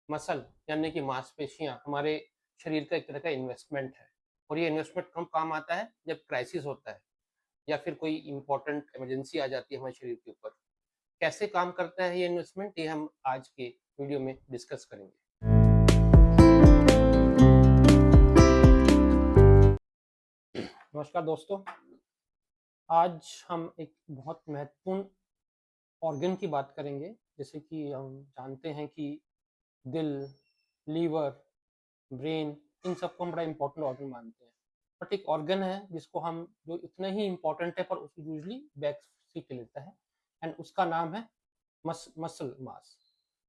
Muscle यानी कि मांसपेशियां हमारे शरीर का एक तरह का इन्वेस्टमेंट है। और ये इन्वेस्टमेंट कम काम आता है जब क्राइसिस होता है या फिर कोई इंपॉर्टेंट इमरजेंसी आ जाती है हमारे शरीर के ऊपर। कैसे काम करता है ये इन्वेस्टमेंट, ये हम आज के वीडियो में डिस्कस करेंगे। नमस्कार दोस्तों, आज हम एक बहुत महत्वपूर्ण ऑर्गन की बात करेंगे। जैसे कि हम जानते हैं कि दिल, लीवर, ब्रेन, इन सबको हम बड़ा इंपॉर्टेंट ऑर्गन मानते हैं। बट एक ऑर्गन है जिसको हम जो इतना ही इंपॉर्टेंट है पर उसको यूजली बैक सीट लेता है, एंड उसका नाम है मसल मास,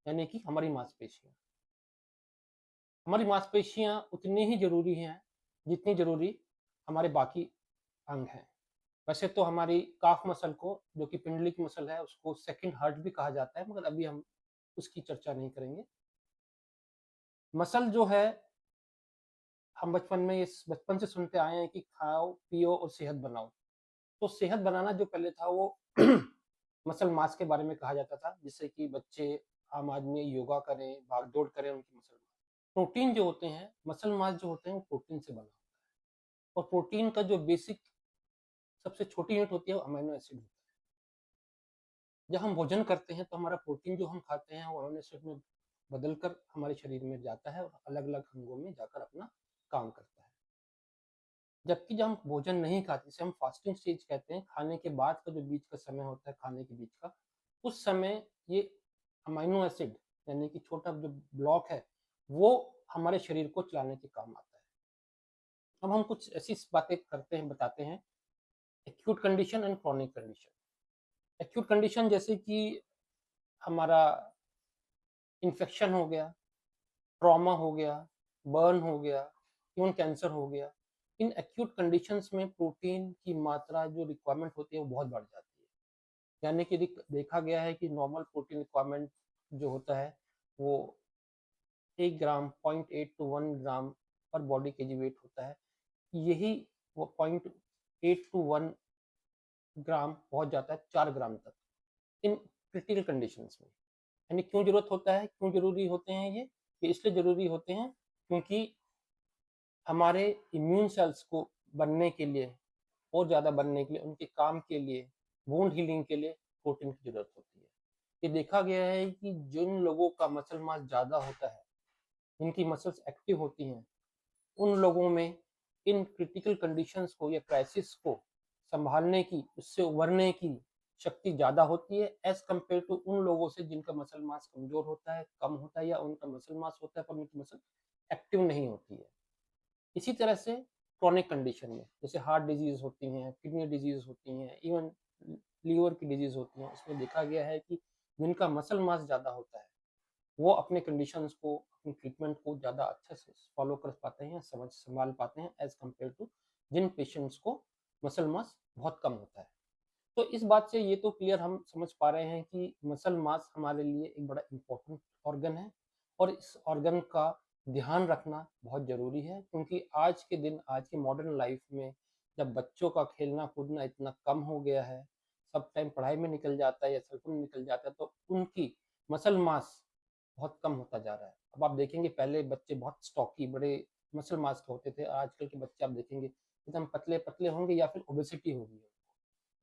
यानी कि हमारी मांसपेशियां। हमारी मांसपेशियां उतनी ही जरूरी हैं जितनी जरूरी हमारे बाकी अंग हैं। वैसे तो हमारी काफ मसल को, जो कि पिंडली की मसल है, उसको सेकंड हार्ट भी कहा जाता है, मगर अभी हम उसकी चर्चा नहीं करेंगे। मसल जो है, हम बचपन से सुनते आए हैं कि खाओ पियो और सेहत बनाओ। तो सेहत बनाना जो पहले था वो मसल मास के बारे में कहा जाता था, जिससे कि बच्चे, आम आदमी योगा करें, भाग दौड़ करें, उनकी मसल मास। प्रोटीन जो होते हैं, मसल मास जो होते हैं, वो प्रोटीन से बना होता है। और प्रोटीन का जो बेसिक सबसे छोटी यूनिट होती है वो अमीनो एसिड होता है। जब हम भोजन करते हैं तो हमारा प्रोटीन जो हम खाते हैं वो अमीनो एसिड में बदलकर हमारे शरीर में जाता है और अलग अलग अंगों में जाकर अपना काम करता है। जबकि जब हम भोजन नहीं खाते, जिसे हम फास्टिंग स्टेज कहते हैं, खाने के बाद का जो बीच का समय होता है, खाने के बीच का, उस समय ये अमीनो एसिड यानी कि छोटा जो ब्लॉक है, वो हमारे शरीर को चलाने के काम आता है। अब हम कुछ ऐसी बातें करते हैं, बताते हैं। Acute condition and chronic condition. Acute condition जैसे कि हमारा इन्फेक्शन हो गया, ट्रॉमा हो गया, बर्न हो गया, इवन कैंसर हो गया। इन एक्यूट कंडीशंस में प्रोटीन की मात्रा जो रिक्वायरमेंट होती है वो बहुत बढ़ जाती है। यानी कि देखा गया है कि नॉर्मल प्रोटीन रिक्वायरमेंट जो होता है वो 1 ग्राम, 0.8 to 1 ग्राम पर बॉडी केजी वेट होता है। यही वो 0.8 to 1 ग्राम पहुंच जाता है 4 ग्राम तक इन क्रिटिकल कंडीशंस में। यानी क्यों जरूरत होता है, क्यों जरूरी होते हैं ये इसलिए जरूरी होते हैं क्योंकि हमारे इम्यून सेल्स को बनने के लिए, और ज़्यादा बनने के लिए, उनके काम के लिए, वुंड हीलिंग के लिए प्रोटीन की ज़रूरत होती है। ये देखा गया है कि जिन लोगों का मसल मास ज़्यादा होता है, जिनकी मसल्स एक्टिव होती हैं, उन लोगों में इन क्रिटिकल कंडीशंस को या क्राइसिस को संभालने की, उससे उभरने की शक्ति ज़्यादा होती है एज कम्पेयर टू उन लोगों से जिनका मसल मास कमज़ोर होता है, कम होता है, या उनका मसल मास होता है पर उनकी मसल एक्टिव नहीं होती है। इसी तरह से क्रॉनिक कंडीशन में, जैसे हार्ट डिजीज होती हैं, किडनी डिजीज होती हैं, इवन लीवर की डिजीज होती हैं, उसमें देखा गया है कि जिनका मसल मास ज़्यादा होता है वो अपने कंडीशंस को, अपनी ट्रीटमेंट को ज़्यादा अच्छे से फॉलो कर पाते हैं, संभाल पाते हैं एज कम्पेयर टू जिन पेशेंट्स को मसल मास बहुत कम होता है। तो इस बात से ये तो क्लियर हम समझ पा रहे हैं कि मसल मास हमारे लिए एक बड़ा इम्पोर्टेंट ऑर्गन है, और इस ऑर्गन का ध्यान रखना बहुत ज़रूरी है, क्योंकि आज के दिन, आज की मॉडर्न लाइफ में जब बच्चों का खेलना कूदना इतना कम हो गया है, सब टाइम पढ़ाई में निकल जाता है या सेलफोन में निकल जाता है, तो उनकी मसल मास बहुत कम होता जा रहा है। अब आप देखेंगे पहले बच्चे बहुत स्टॉकी, बड़े मसल मास के होते थे, आजकल के बच्चे आप देखेंगे एकदम पतले पतले होंगे या फिर ओबेसिटी होगी,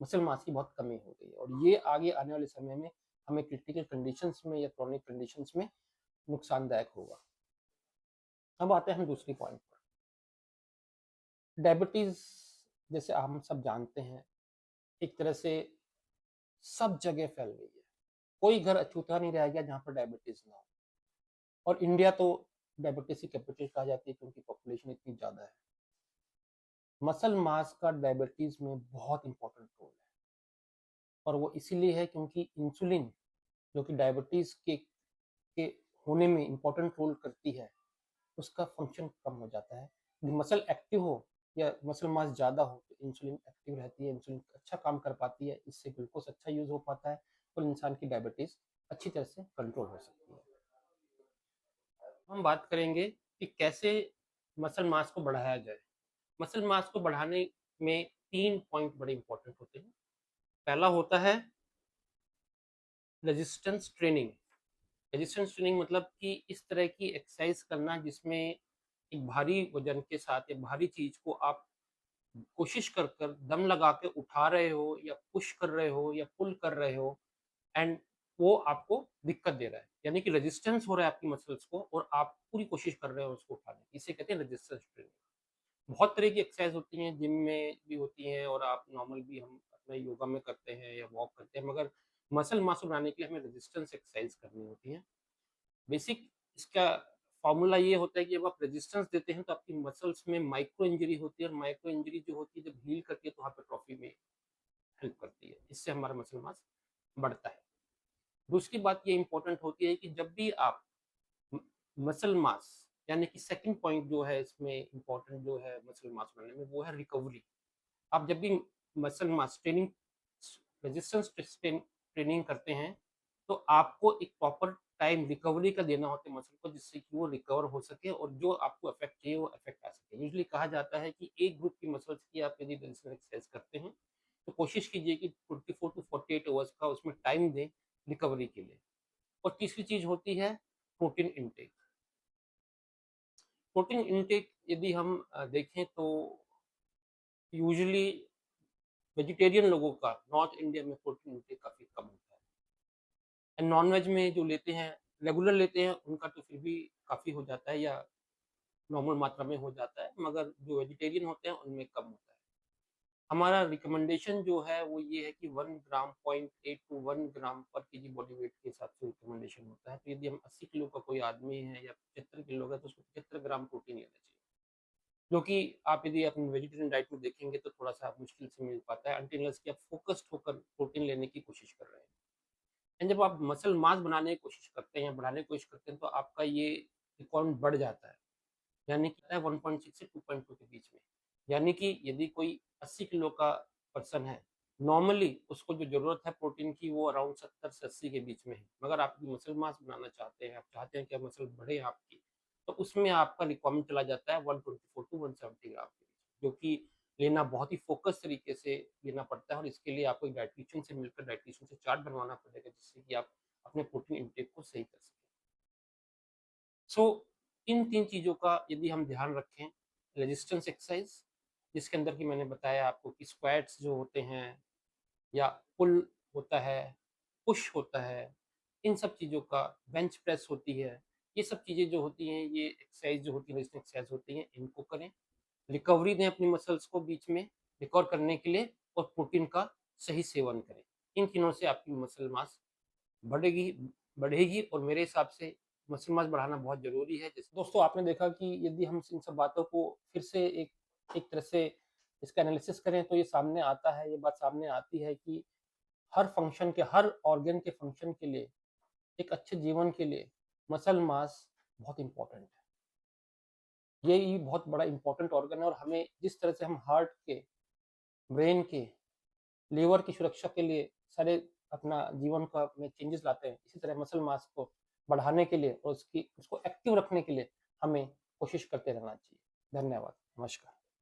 मसल मास की बहुत कमी हो गई है। और ये आगे आने वाले समय में हमें क्रिटिकल कंडीशंस में या क्रॉनिक कंडीशंस में नुकसानदायक होगा। अब आते हैं हम दूसरी पॉइंट पर। डायबिटीज, जैसे हम सब जानते हैं, एक तरह से सब जगह फैल गई है। कोई घर अछूता नहीं रह गया जहाँ पर डायबिटीज ना हो। और इंडिया तो डायबिटीज की कैपिटल कहा जाती है क्योंकि पॉपुलेशन इतनी ज्यादा है। मसल मास का डायबिटीज में बहुत इंपॉर्टेंट रोल है, और वो इसीलिए है क्योंकि इंसुलिन, जो कि डायबिटीज के होने में इम्पोर्टेंट रोल करती है, उसका फंक्शन कम हो जाता है। मसल एक्टिव हो या मसल मास ज़्यादा हो तो इंसुलिन एक्टिव रहती है, इंसुलिन अच्छा काम कर पाती है, इससे ग्लूकोज अच्छा यूज हो पाता है और इंसान की डायबिटीज़ अच्छी तरह से कंट्रोल हो सकती है। हम बात करेंगे कि कैसे मसल मास को बढ़ाया जाए। मसल मास को बढ़ाने में 3 पॉइंट बड़े इंपॉर्टेंट होते हैं। पहला होता है रेजिस्टेंस ट्रेनिंग, रेजिस्टेंस ट्रेनिंग मतलब कि इस तरह की एक्सरसाइज करना जिसमें एक भारी वजन के साथ एक भारी चीज को आप कोशिश कर कर दम लगा के उठा रहे हो या पुश कर रहे हो या पुल कर रहे हो, एंड वो आपको दिक्कत दे रहा है, यानी कि रेजिस्टेंस हो रहा है आपकी मसल्स को और आप पूरी कोशिश कर रहे हो उसको उठाने की, इसे कहते हैं रेजिस्टेंस ट्रेनिंग। बहुत तरह की एक्सरसाइज होती हैं, जिम में भी होती हैं और आप नॉर्मल भी हम अपने योगा में करते हैं या वॉक करते हैं, मगर मसल मास बनाने के लिए हमें रेजिस्टेंस एक्सरसाइज करनी होती है। बेसिक इसका फॉर्मूला ये होता है कि जब आप रेजिस्टेंस देते हैं तो आपकी मसल्स में माइक्रो इंजरी होती है, और माइक्रो इंजरी जो होती है जब हील करती है तो हाइपरट्रॉफी में हेल्प करती है, इससे हमारा मसल मास बढ़ता है। दूसरी बात ये इंपॉर्टेंट होती है कि जब भी आप मसल मास, यानी कि सेकंड पॉइंट जो है इसमें इंपॉर्टेंट जो है मसल मास बनाने में, वो है रिकवरी। आप जब भी muscle mass training, resistance training करते हैं तो आपको एक प्रॉपर टाइम रिकवरी का देना होता है मसल को, जिससे कि वो रिकवर हो सके और जो आपको इफेक्ट चाहिए वो इफेक्ट आ सके। यूजुअली कहा जाता है कि एक ग्रुप की मसल्स की आप यदि रेजिस्टेंस एक्सरसाइज करते हैं तो कोशिश कीजिए कि 24 टू 48 आवर्स का उसमें टाइम दें रिकवरी के लिए। और तीसरी चीज होती है प्रोटीन इनटेक। प्रोटीन इनटेक यदि हम देखें तो यूजुअली वेजिटेरियन लोगों का नॉर्थ इंडिया में प्रोटीन इनटेक काफी कम होता है, एंड नॉन वेज में जो लेते हैं, रेगुलर लेते हैं, उनका तो फिर भी काफी हो जाता है या नॉर्मल मात्रा में हो जाता है, मगर जो वेजिटेरियन होते हैं उनमें कम होता है। हमारा रिकमेंडेशन जो है वो ये है कि 1 ग्राम 0.8 टू 1 ग्राम पर केजी बॉडी वेट के हिसाब से रिकमेंडेशन होता है। तो यदि हम 80 किलो का कोई आदमी है या 75 किलो का, तो उसको 75 ग्राम प्रोटीन लेना चाहिए, जो कि आप यदि अपनी वेजिटेरियन डाइट में देखेंगे तो थोड़ा सा मुश्किल से मिल पाता है, अनटिल अनलेस कि आप फोकस्ड होकर प्रोटीन लेने की कोशिश कर रहे हैं। एंड जब आप मसल मास बनाने की कोशिश करते हैं, बढ़ाने की कोशिश करते हैं, तो आपका ये रिक्वायरमेंट बढ़ जाता है, यानी कि 1.6 से 2.2 के बीच में। यानी कि यदि कोई 80 किलो का पर्सन है, नॉर्मली उसको जो ज़रूरत है प्रोटीन की वो अराउंड 70 से 80 के बीच में है। मगर आप मसल मास बनाना चाहते हैं, आप चाहते हैं कि मसल बढ़े आपकी, तो उसमें आपका रिक्वायरमेंट चला जाता है 124 टू 170 ग्राम के बीच, जो कि लेना बहुत ही फ़ोकस तरीके से लेना पड़ता है, और इसके लिए आपको एक डायटीशियन से मिलकर डायटीशियन से चार्ट बनवाना पड़ेगा, जिससे कि आप अपने प्रोटीन इंटेक को सही कर सकें। सो इन 3 चीज़ों का यदि हम ध्यान रखें, रेजिस्टेंस एक्सरसाइज जिसके अंदर कि मैंने बताया आपको कि स्क्वाट्स जो होते हैं या पुल होता है, पुश होता है, इन सब चीज़ों का, बेंच प्रेस होती है, ये सब चीज़ें जो होती हैं, ये एक्सरसाइज जो होती है, रेजिस्टेंस एक्सरसाइज होती हैं, इनको करें। रिकवरी दें अपनी मसल्स को बीच में रिकवर करने के लिए, और प्रोटीन का सही सेवन करें। इन तीनों से आपकी मसल मास बढ़ेगी बढ़ेगी और मेरे हिसाब से मसल मास बढ़ाना बहुत ज़रूरी है। जैसे दोस्तों आपने देखा कि यदि हम इन सब बातों को फिर से एक एक तरह से इसका एनालिसिस करें तो ये सामने आता है, ये बात सामने आती है कि हर फंक्शन के, हर ऑर्गन के फंक्शन के लिए, एक अच्छे जीवन के लिए मसल मास बहुत इम्पोर्टेंट है। ये बहुत बड़ा इम्पोर्टेंट ऑर्गन है, और हमें जिस तरह से हम हार्ट के, ब्रेन के, लीवर की सुरक्षा के लिए सारे अपना जीवन का में चेंजेस लाते हैं, इसी तरह मसल मास को बढ़ाने के लिए और उसको एक्टिव रखने के लिए हमें कोशिश करते रहना चाहिए। धन्यवाद। नमस्कार।